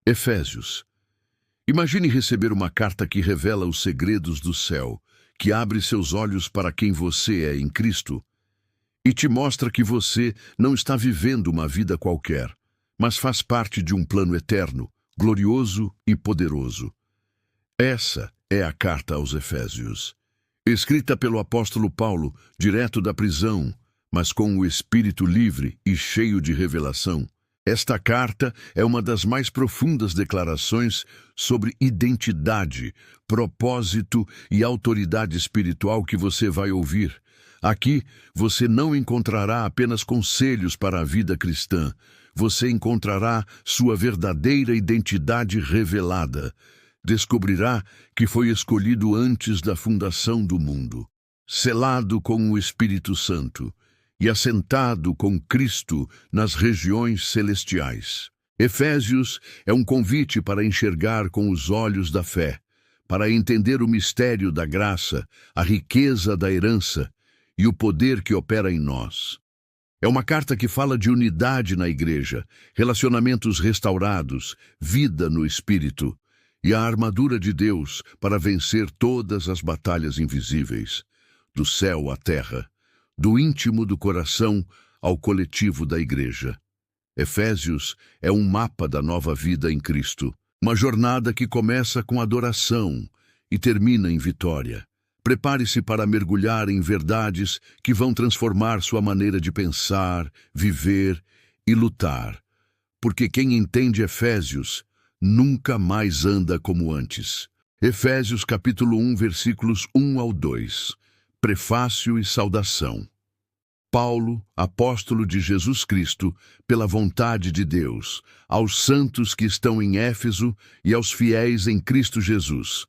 Efésios. Imagine receber uma carta que revela os segredos do céu, que abre seus olhos para quem você é em Cristo e te mostra que você não está vivendo uma vida qualquer, mas faz parte de um plano eterno, glorioso e poderoso. Essa é a carta aos Efésios, escrita pelo apóstolo Paulo, direto da prisão, mas com o espírito livre e cheio de revelação. Esta carta é uma das mais profundas declarações sobre identidade, propósito e autoridade espiritual que você vai ouvir. Aqui, você não encontrará apenas conselhos para a vida cristã. Você encontrará sua verdadeira identidade revelada. Descobrirá que foi escolhido antes da fundação do mundo, selado com o Espírito Santo e assentado com Cristo nas regiões celestiais. Efésios é um convite para enxergar com os olhos da fé, para entender o mistério da graça, a riqueza da herança e o poder que opera em nós. É uma carta que fala de unidade na igreja, relacionamentos restaurados, vida no Espírito e a armadura de Deus para vencer todas as batalhas invisíveis, do céu à terra, do íntimo do coração ao coletivo da igreja. Efésios é um mapa da nova vida em Cristo, uma jornada que começa com adoração e termina em vitória. Prepare-se para mergulhar em verdades que vão transformar sua maneira de pensar, viver e lutar, porque quem entende Efésios nunca mais anda como antes. Efésios capítulo 1, versículos 1 ao 2. Prefácio e saudação. Paulo, apóstolo de Jesus Cristo, pela vontade de Deus, aos santos que estão em Éfeso e aos fiéis em Cristo Jesus.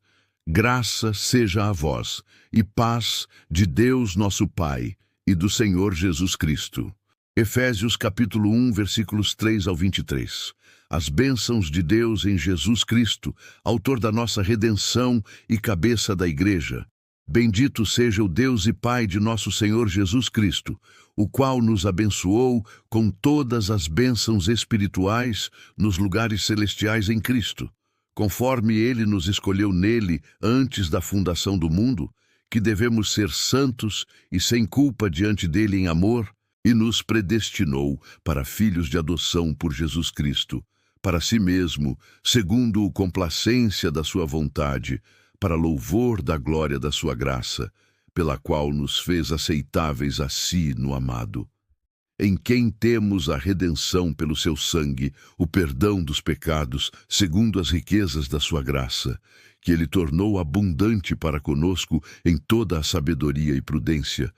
Graça seja a vós, e paz de Deus nosso Pai e do Senhor Jesus Cristo. Efésios capítulo 1, versículos 3 ao 23. As bênçãos de Deus em Jesus Cristo, autor da nossa redenção e cabeça da igreja. Bendito seja o Deus e Pai de nosso Senhor Jesus Cristo, o qual nos abençoou com todas as bênçãos espirituais nos lugares celestiais em Cristo, conforme Ele nos escolheu nele antes da fundação do mundo, que devemos ser santos e sem culpa diante dele em amor, e nos predestinou para filhos de adoção por Jesus Cristo, para si mesmo, segundo a complacência da sua vontade, para louvor da glória da sua graça, pela qual nos fez aceitáveis a si no amado, em quem temos a redenção pelo seu sangue, o perdão dos pecados, segundo as riquezas da sua graça, que ele tornou abundante para conosco em toda a sabedoria e prudência,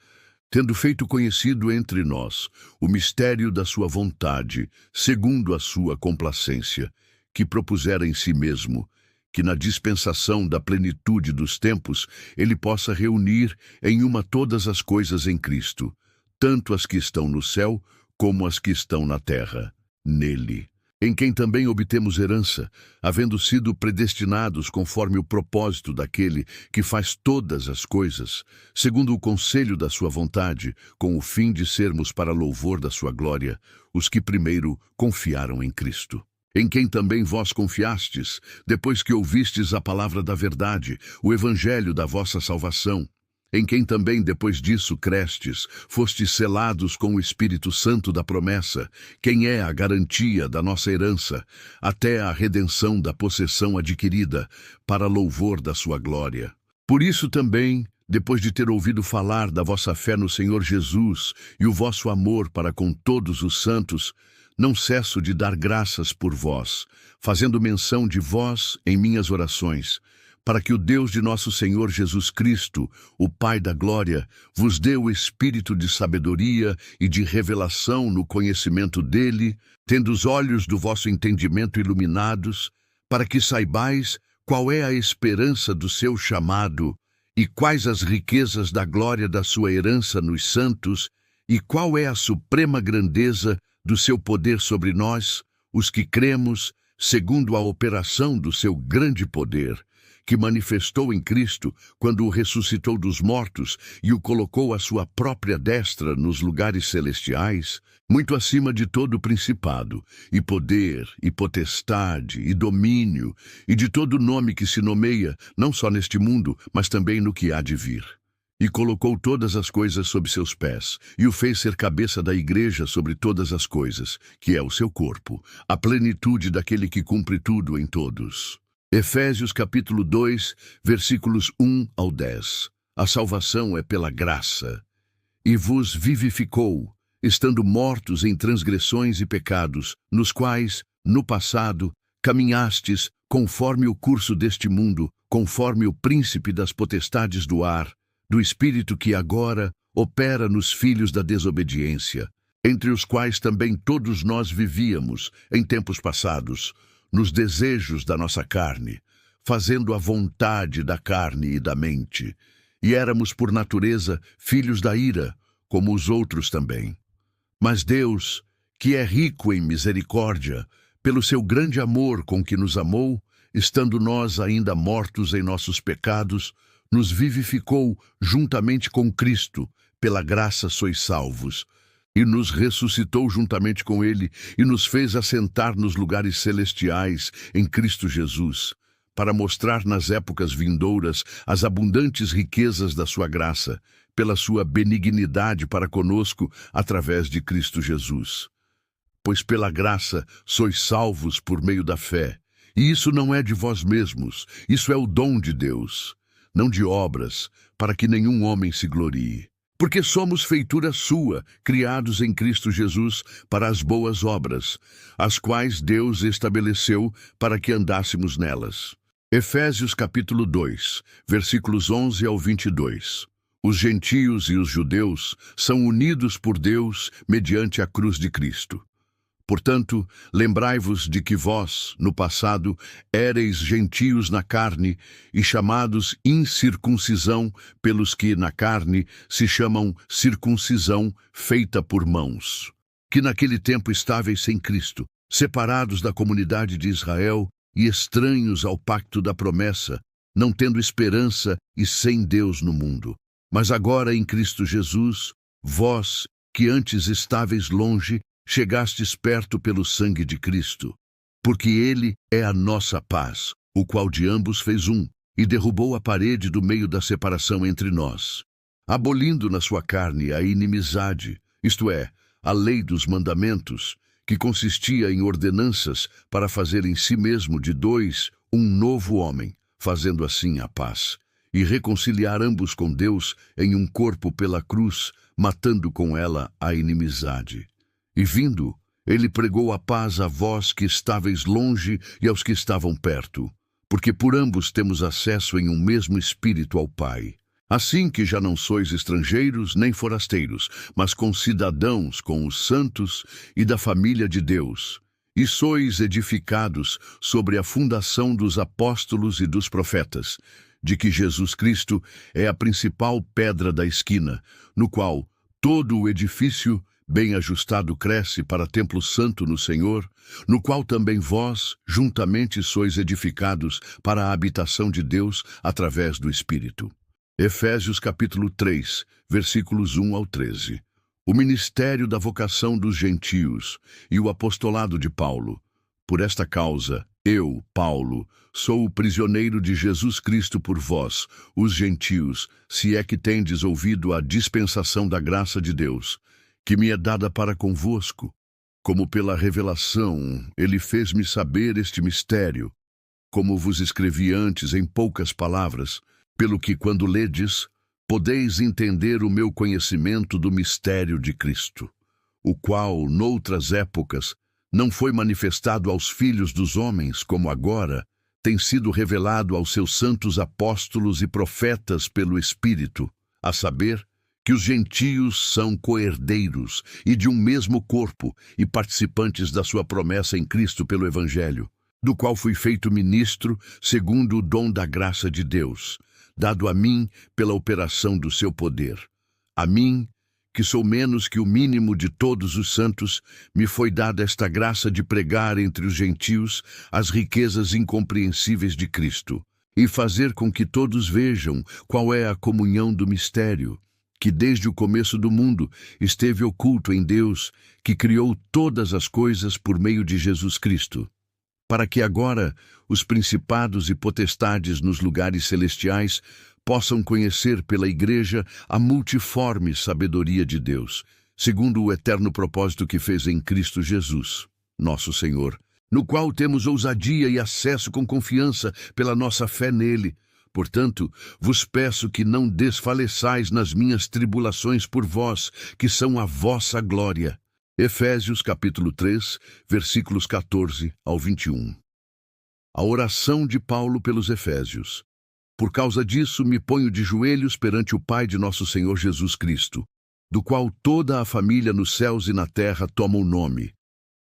tendo feito conhecido entre nós o mistério da sua vontade, segundo a sua complacência, que propusera em si mesmo, que na dispensação da plenitude dos tempos ele possa reunir em uma todas as coisas em Cristo, tanto as que estão no céu como as que estão na terra, nele, em quem também obtemos herança, havendo sido predestinados conforme o propósito daquele que faz todas as coisas, segundo o conselho da sua vontade, com o fim de sermos para louvor da sua glória, os que primeiro confiaram em Cristo. Em quem também vós confiastes, depois que ouvistes a palavra da verdade, o evangelho da vossa salvação, em quem também depois disso crestes, fostes selados com o Espírito Santo da promessa, quem é a garantia da nossa herança, até a redenção da possessão adquirida, para louvor da sua glória. Por isso também, depois de ter ouvido falar da vossa fé no Senhor Jesus e o vosso amor para com todos os santos, não cesso de dar graças por vós, fazendo menção de vós em minhas orações, para que o Deus de nosso Senhor Jesus Cristo, o Pai da glória, vos dê o espírito de sabedoria e de revelação no conhecimento dele, tendo os olhos do vosso entendimento iluminados, para que saibais qual é a esperança do seu chamado, e quais as riquezas da glória da sua herança nos santos, e qual é a suprema grandeza do seu poder sobre nós, os que cremos, segundo a operação do seu grande poder, que manifestou em Cristo quando o ressuscitou dos mortos e o colocou à sua própria destra nos lugares celestiais, muito acima de todo principado, e poder, e potestade, e domínio, e de todo nome que se nomeia, não só neste mundo, mas também no que há de vir. E colocou todas as coisas sob seus pés, e o fez ser cabeça da igreja sobre todas as coisas, que é o seu corpo, a plenitude daquele que cumpre tudo em todos. Efésios capítulo 2, versículos 1 ao 10. A salvação é pela graça. E vos vivificou, estando mortos em transgressões e pecados, nos quais, no passado, caminhastes conforme o curso deste mundo, conforme o príncipe das potestades do ar, do espírito que agora opera nos filhos da desobediência, entre os quais também todos nós vivíamos em tempos passados, nos desejos da nossa carne, fazendo a vontade da carne e da mente, e éramos por natureza filhos da ira, como os outros também. Mas Deus, que é rico em misericórdia, pelo seu grande amor com que nos amou, estando nós ainda mortos em nossos pecados, nos vivificou juntamente com Cristo, pela graça sois salvos, e nos ressuscitou juntamente com Ele, e nos fez assentar nos lugares celestiais em Cristo Jesus, para mostrar nas épocas vindouras as abundantes riquezas da sua graça, pela sua benignidade para conosco, através de Cristo Jesus. Pois pela graça sois salvos por meio da fé, e isso não é de vós mesmos, isso é o dom de Deus, não de obras, para que nenhum homem se glorie. Porque somos feitura sua, criados em Cristo Jesus para as boas obras, as quais Deus estabeleceu para que andássemos nelas. Efésios capítulo 2, versículos 11 ao 22. Os gentios e os judeus são unidos por Deus mediante a cruz de Cristo. Portanto, lembrai-vos de que vós, no passado, éreis gentios na carne e chamados incircuncisão pelos que, na carne, se chamam circuncisão feita por mãos. Que naquele tempo estáveis sem Cristo, separados da comunidade de Israel e estranhos ao pacto da promessa, não tendo esperança e sem Deus no mundo. Mas agora em Cristo Jesus, vós, que antes estáveis longe, chegastes perto pelo sangue de Cristo, porque Ele é a nossa paz, o qual de ambos fez um, e derrubou a parede do meio da separação entre nós, abolindo na sua carne a inimizade, isto é, a lei dos mandamentos, que consistia em ordenanças para fazer em si mesmo de dois um novo homem, fazendo assim a paz, e reconciliar ambos com Deus em um corpo pela cruz, matando com ela a inimizade. E vindo, ele pregou a paz a vós que estáveis longe e aos que estavam perto, porque por ambos temos acesso em um mesmo Espírito ao Pai. Assim que já não sois estrangeiros nem forasteiros, mas concidadãos com os santos e da família de Deus, e sois edificados sobre a fundação dos apóstolos e dos profetas, de que Jesus Cristo é a principal pedra da esquina, no qual todo o edifício bem ajustado cresce para templo santo no Senhor, no qual também vós, juntamente, sois edificados para a habitação de Deus através do Espírito. Efésios capítulo 3, versículos 1 ao 13. O ministério da vocação dos gentios e o apostolado de Paulo. Por esta causa, eu, Paulo, sou o prisioneiro de Jesus Cristo por vós, os gentios, se é que tendes ouvido a dispensação da graça de Deus, que me é dada para convosco, como pela revelação ele fez-me saber este mistério, como vos escrevi antes em poucas palavras, pelo que quando ledes, podeis entender o meu conhecimento do mistério de Cristo, o qual, noutras épocas, não foi manifestado aos filhos dos homens, como agora, tem sido revelado aos seus santos apóstolos e profetas pelo Espírito, a saber, que os gentios são coherdeiros e de um mesmo corpo e participantes da sua promessa em Cristo pelo Evangelho, do qual fui feito ministro segundo o dom da graça de Deus, dado a mim pela operação do seu poder. A mim, que sou menos que o mínimo de todos os santos, me foi dada esta graça de pregar entre os gentios as riquezas incompreensíveis de Cristo, e fazer com que todos vejam qual é a comunhão do mistério, que desde o começo do mundo esteve oculto em Deus, que criou todas as coisas por meio de Jesus Cristo, para que agora os principados e potestades nos lugares celestiais possam conhecer pela Igreja a multiforme sabedoria de Deus, segundo o eterno propósito que fez em Cristo Jesus, nosso Senhor, no qual temos ousadia e acesso com confiança pela nossa fé nele. Portanto, vos peço que não desfaleçais nas minhas tribulações por vós, que são a vossa glória. Efésios capítulo 3, versículos 14 ao 21. A oração de Paulo pelos Efésios. Por causa disso, me ponho de joelhos perante o Pai de nosso Senhor Jesus Cristo, do qual toda a família nos céus e na terra toma o nome,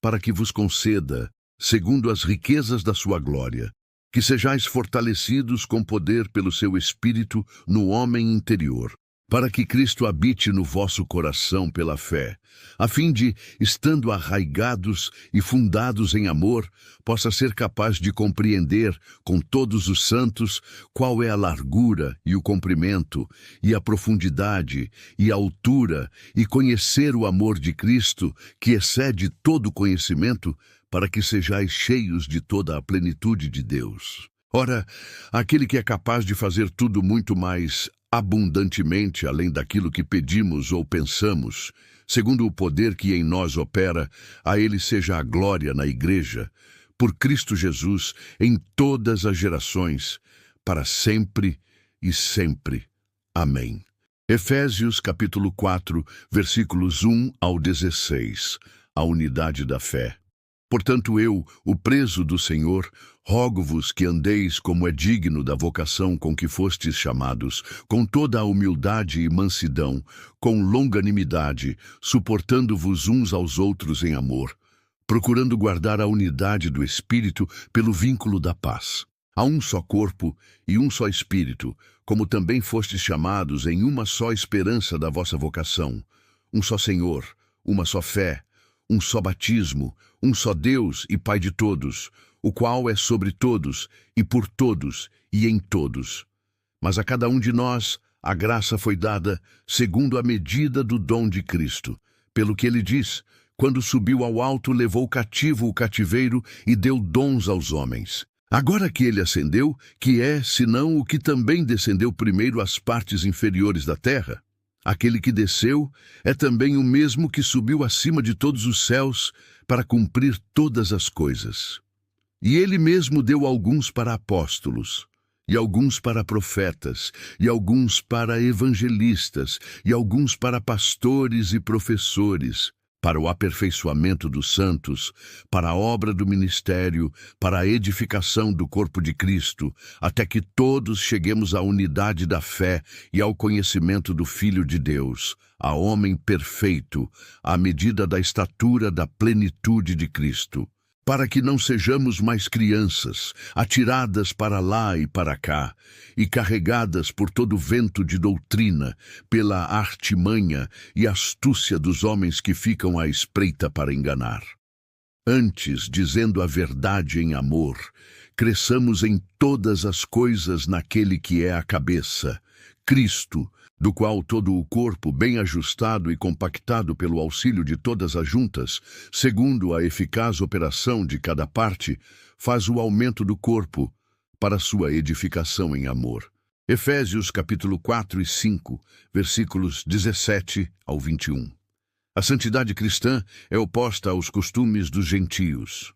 para que vos conceda, segundo as riquezas da sua glória, que sejais fortalecidos com poder pelo seu Espírito no homem interior, para que Cristo habite no vosso coração pela fé, a fim de, estando arraigados e fundados em amor, possa ser capaz de compreender com todos os santos qual é a largura e o comprimento, e a profundidade e a altura, e conhecer o amor de Cristo, que excede todo conhecimento, para que sejais cheios de toda a plenitude de Deus. Ora, aquele que é capaz de fazer tudo muito mais abundantemente além daquilo que pedimos ou pensamos, segundo o poder que em nós opera, a ele seja a glória na Igreja, por Cristo Jesus, em todas as gerações, para sempre e sempre. Amém. Efésios capítulo 4, versículos 1 ao 16. A unidade da fé. Portanto eu, o preso do Senhor, rogo-vos que andeis como é digno da vocação com que fostes chamados, com toda a humildade e mansidão, com longanimidade, suportando-vos uns aos outros em amor, procurando guardar a unidade do Espírito pelo vínculo da paz. Há um só corpo e um só Espírito, como também fostes chamados em uma só esperança da vossa vocação, um só Senhor, uma só fé, um só batismo, um só Deus e Pai de todos, o qual é sobre todos, e por todos, e em todos. Mas a cada um de nós a graça foi dada segundo a medida do dom de Cristo. Pelo que ele diz, quando subiu ao alto, levou cativo o cativeiro e deu dons aos homens. Agora que ele ascendeu, que é, senão o que também descendeu primeiro às partes inferiores da terra? Aquele que desceu é também o mesmo que subiu acima de todos os céus para cumprir todas as coisas. E ele mesmo deu alguns para apóstolos, e alguns para profetas, e alguns para evangelistas, e alguns para pastores e professores, para o aperfeiçoamento dos santos, para a obra do ministério, para a edificação do corpo de Cristo, até que todos cheguemos à unidade da fé e ao conhecimento do Filho de Deus, a homem perfeito, à medida da estatura da plenitude de Cristo, para que não sejamos mais crianças, atiradas para lá e para cá, e carregadas por todo vento de doutrina, pela artimanha e astúcia dos homens que ficam à espreita para enganar. Antes, dizendo a verdade em amor, cresçamos em todas as coisas naquele que é a cabeça, Cristo, do qual todo o corpo, bem ajustado e compactado pelo auxílio de todas as juntas, segundo a eficaz operação de cada parte, faz o aumento do corpo para sua edificação em amor. Efésios capítulo 4 e 5, versículos 17 ao 21. A santidade cristã é oposta aos costumes dos gentios.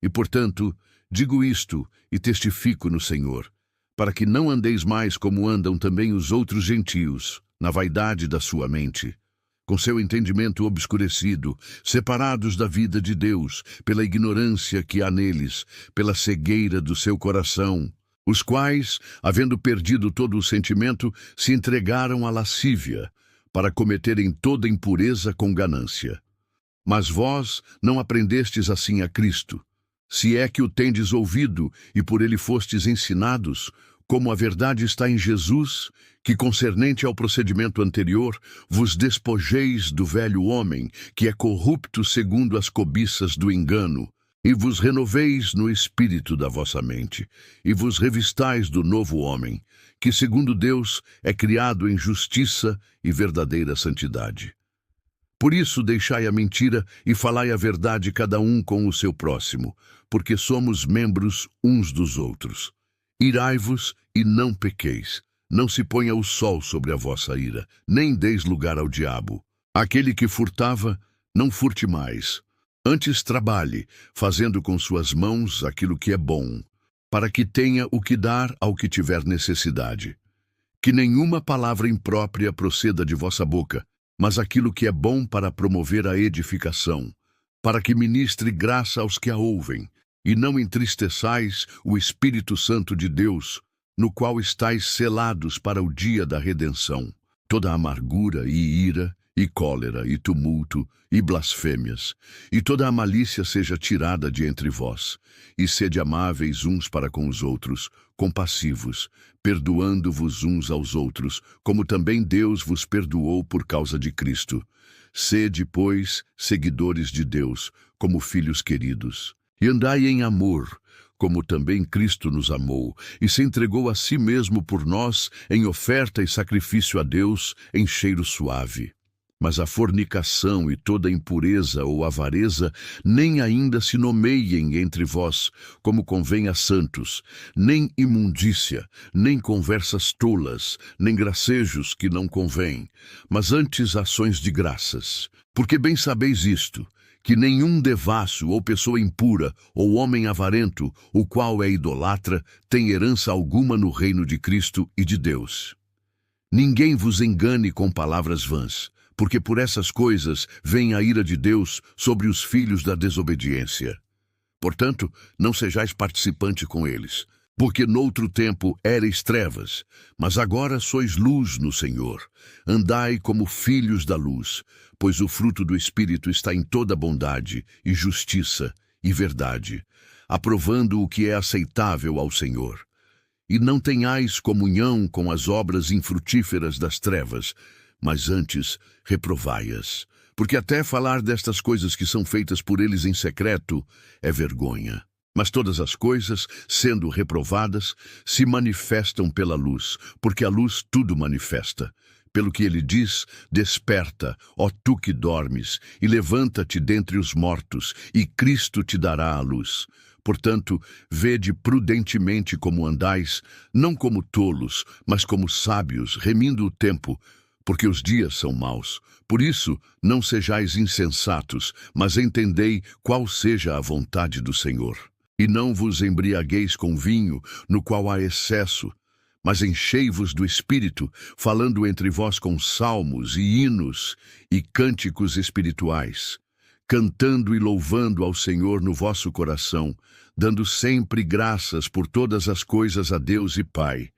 E, portanto, digo isto e testifico no Senhor, para que não andeis mais como andam também os outros gentios, na vaidade da sua mente, com seu entendimento obscurecido, separados da vida de Deus, pela ignorância que há neles, pela cegueira do seu coração, os quais, havendo perdido todo o sentimento, se entregaram à lascívia, para cometerem toda impureza com ganância. Mas vós não aprendestes assim a Cristo, se é que o tendes ouvido e por ele fostes ensinados, como a verdade está em Jesus, que concernente ao procedimento anterior, vos despojeis do velho homem, que é corrupto segundo as cobiças do engano, E vos renoveis no espírito da vossa mente, e vos revistais do novo homem, que segundo Deus é criado em justiça e verdadeira santidade. Por isso deixai a mentira e falai a verdade cada um com o seu próximo, porque somos membros uns dos outros. Irai-vos e não pequeis. Não se ponha o sol sobre a vossa ira, nem deis lugar ao diabo. Aquele que furtava, não furte mais. Antes trabalhe, fazendo com suas mãos aquilo que é bom, para que tenha o que dar ao que tiver necessidade. Que nenhuma palavra imprópria proceda de vossa boca, mas aquilo que é bom para promover a edificação, para que ministre graça aos que a ouvem, e não entristeçais o Espírito Santo de Deus, no qual estáis selados para o dia da redenção. Toda amargura e ira, e cólera, e tumulto, e blasfêmias, e toda a malícia seja tirada de entre vós, e sede amáveis uns para com os outros, compassivos, perdoando-vos uns aos outros, como também Deus vos perdoou por causa de Cristo. Sede, pois, seguidores de Deus, como filhos queridos, e andai em amor, como também Cristo nos amou, e se entregou a si mesmo por nós, em oferta e sacrifício a Deus, em cheiro suave. Mas a fornicação e toda impureza ou avareza nem ainda se nomeiem entre vós, como convém a santos, nem imundícia, nem conversas tolas, nem gracejos que não convém, mas antes ações de graças. Porque bem sabeis isto, que nenhum devasso ou pessoa impura ou homem avarento, o qual é idolatra, tem herança alguma no reino de Cristo e de Deus. Ninguém vos engane com palavras vãs, porque por essas coisas vem a ira de Deus sobre os filhos da desobediência. Portanto, não sejais participante com eles, porque noutro tempo éreis trevas, mas agora sois luz no Senhor. Andai como filhos da luz, pois o fruto do Espírito está em toda bondade, e justiça, e verdade, aprovando o que é aceitável ao Senhor. E não tenhais comunhão com as obras infrutíferas das trevas, mas antes reprovai-as, porque até falar destas coisas que são feitas por eles em secreto é vergonha. Mas todas as coisas, sendo reprovadas, se manifestam pela luz, porque a luz tudo manifesta. Pelo que ele diz, desperta, ó tu que dormes, e levanta-te dentre os mortos, e Cristo te dará a luz. Portanto, vede prudentemente como andais, não como tolos, mas como sábios, remindo o tempo, porque os dias são maus. Por isso, não sejais insensatos, mas entendei qual seja a vontade do Senhor. E não vos embriagueis com vinho, no qual há excesso, mas enchei-vos do Espírito, falando entre vós com salmos e hinos e cânticos espirituais, cantando e louvando ao Senhor no vosso coração, dando sempre graças por todas as coisas a Deus e Pai,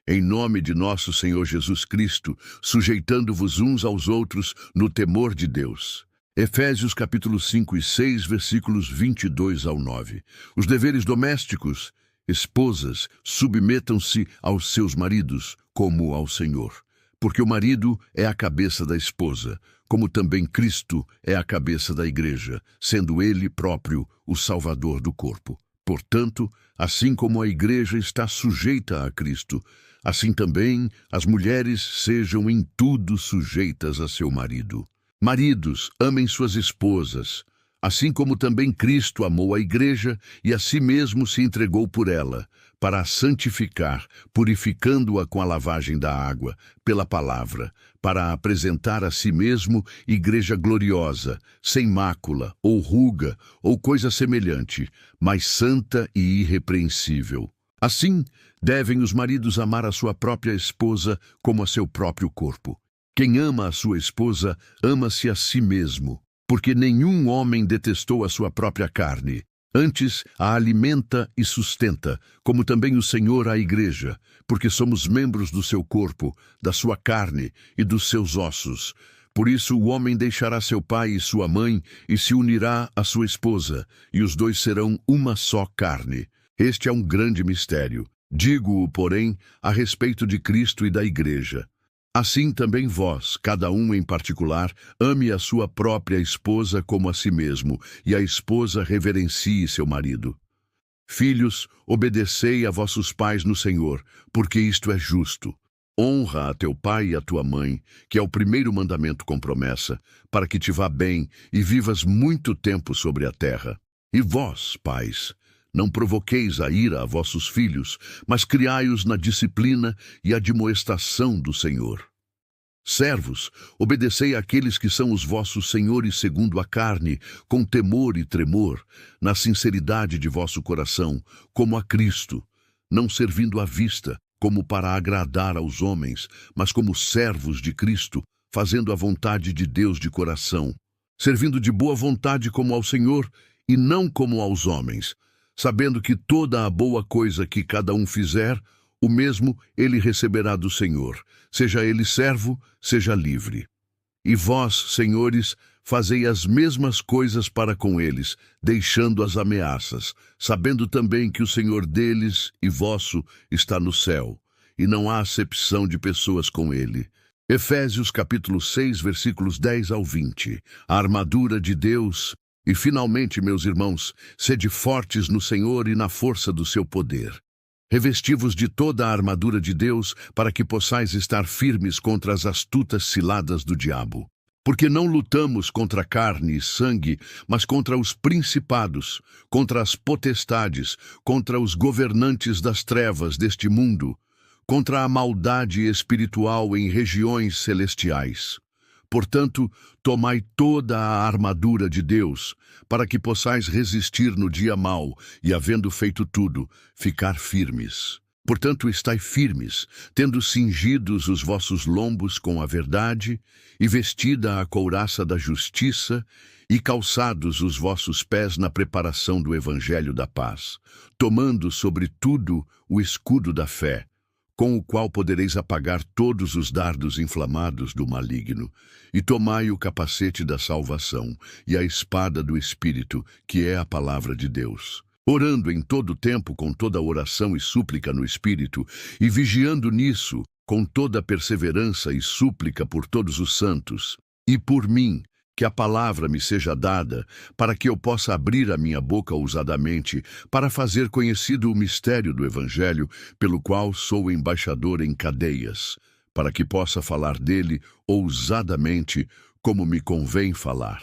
em nome de nosso Senhor Jesus Cristo, sujeitando-vos uns aos outros no temor de Deus. Efésios capítulo 5 e 6, versículos 22 ao 9. Os deveres domésticos. Esposas, submetam-se aos seus maridos, como ao Senhor. Porque o marido é a cabeça da esposa, como também Cristo é a cabeça da igreja, sendo ele próprio o Salvador do corpo. Portanto, assim como a igreja está sujeita a Cristo, assim também as mulheres sejam em tudo sujeitas a seu marido. Maridos, amem suas esposas, assim como também Cristo amou a igreja e a si mesmo se entregou por ela, para a santificar, purificando-a com a lavagem da água, pela palavra, para a apresentar a si mesmo igreja gloriosa, sem mácula, ou ruga, ou coisa semelhante, mas santa e irrepreensível. Assim, devem os maridos amar a sua própria esposa como a seu próprio corpo. Quem ama a sua esposa, ama-se a si mesmo, porque nenhum homem detestou a sua própria carne. Antes, a alimenta e sustenta, como também o Senhor a igreja, porque somos membros do seu corpo, da sua carne e dos seus ossos. Por isso o homem deixará seu pai e sua mãe e se unirá à sua esposa, e os dois serão uma só carne. Este é um grande mistério. Digo-o, porém, a respeito de Cristo e da igreja. Assim também vós, cada um em particular, ame a sua própria esposa como a si mesmo, e a esposa reverencie seu marido. Filhos, obedecei a vossos pais no Senhor, porque isto é justo. Honra a teu pai e a tua mãe, que é o primeiro mandamento com promessa, para que te vá bem e vivas muito tempo sobre a terra. E vós, pais, não provoqueis a ira a vossos filhos, mas criai-os na disciplina e admoestação do Senhor. Servos, obedecei àqueles que são os vossos senhores segundo a carne, com temor e tremor, na sinceridade de vosso coração, como a Cristo, não servindo à vista, como para agradar aos homens, mas como servos de Cristo, fazendo a vontade de Deus de coração, servindo de boa vontade como ao Senhor e não como aos homens, sabendo que toda a boa coisa que cada um fizer, o mesmo ele receberá do Senhor, seja ele servo, seja livre. E vós, senhores, fazei as mesmas coisas para com eles, deixando as ameaças, sabendo também que o Senhor deles e vosso está no céu, e não há acepção de pessoas com ele. Efésios capítulo 6, versículos 10 ao 20. A armadura de Deus. E finalmente, meus irmãos, sede fortes no Senhor e na força do seu poder. Revesti-vos de toda a armadura de Deus, para que possais estar firmes contra as astutas ciladas do diabo. Porque não lutamos contra carne e sangue, mas contra os principados, contra as potestades, contra os governantes das trevas deste mundo, contra a maldade espiritual em regiões celestiais. Portanto, tomai toda a armadura de Deus, para que possais resistir no dia mau e, havendo feito tudo, ficar firmes. Portanto, estai firmes, tendo cingidos os vossos lombos com a verdade, e vestida a couraça da justiça, e calçados os vossos pés na preparação do evangelho da paz, tomando sobretudo o escudo da fé, com o qual podereis apagar todos os dardos inflamados do maligno, e tomai o capacete da salvação e a espada do Espírito, que é a palavra de Deus. Orando em todo tempo com toda oração e súplica no Espírito, e vigiando nisso com toda perseverança e súplica por todos os santos, e por mim, que a palavra me seja dada, para que eu possa abrir a minha boca ousadamente, para fazer conhecido o mistério do Evangelho, pelo qual sou embaixador em cadeias, para que possa falar dele ousadamente, como me convém falar.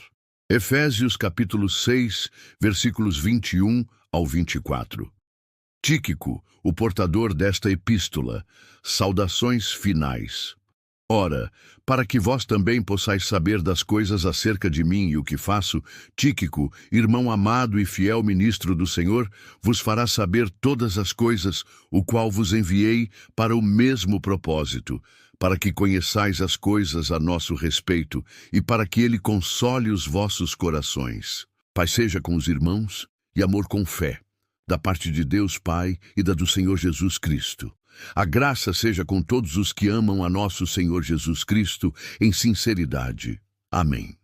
Efésios capítulo 6, versículos 21 ao 24. Tíquico, o portador desta epístola, saudações finais. Ora, para que vós também possais saber das coisas acerca de mim e o que faço, Tíquico, irmão amado e fiel ministro do Senhor, vos fará saber todas as coisas, o qual vos enviei para o mesmo propósito, para que conheçais as coisas a nosso respeito e para que ele console os vossos corações. Paz seja com os irmãos e amor com fé, da parte de Deus Pai e da do Senhor Jesus Cristo. A graça seja com todos os que amam a nosso Senhor Jesus Cristo em sinceridade. Amém.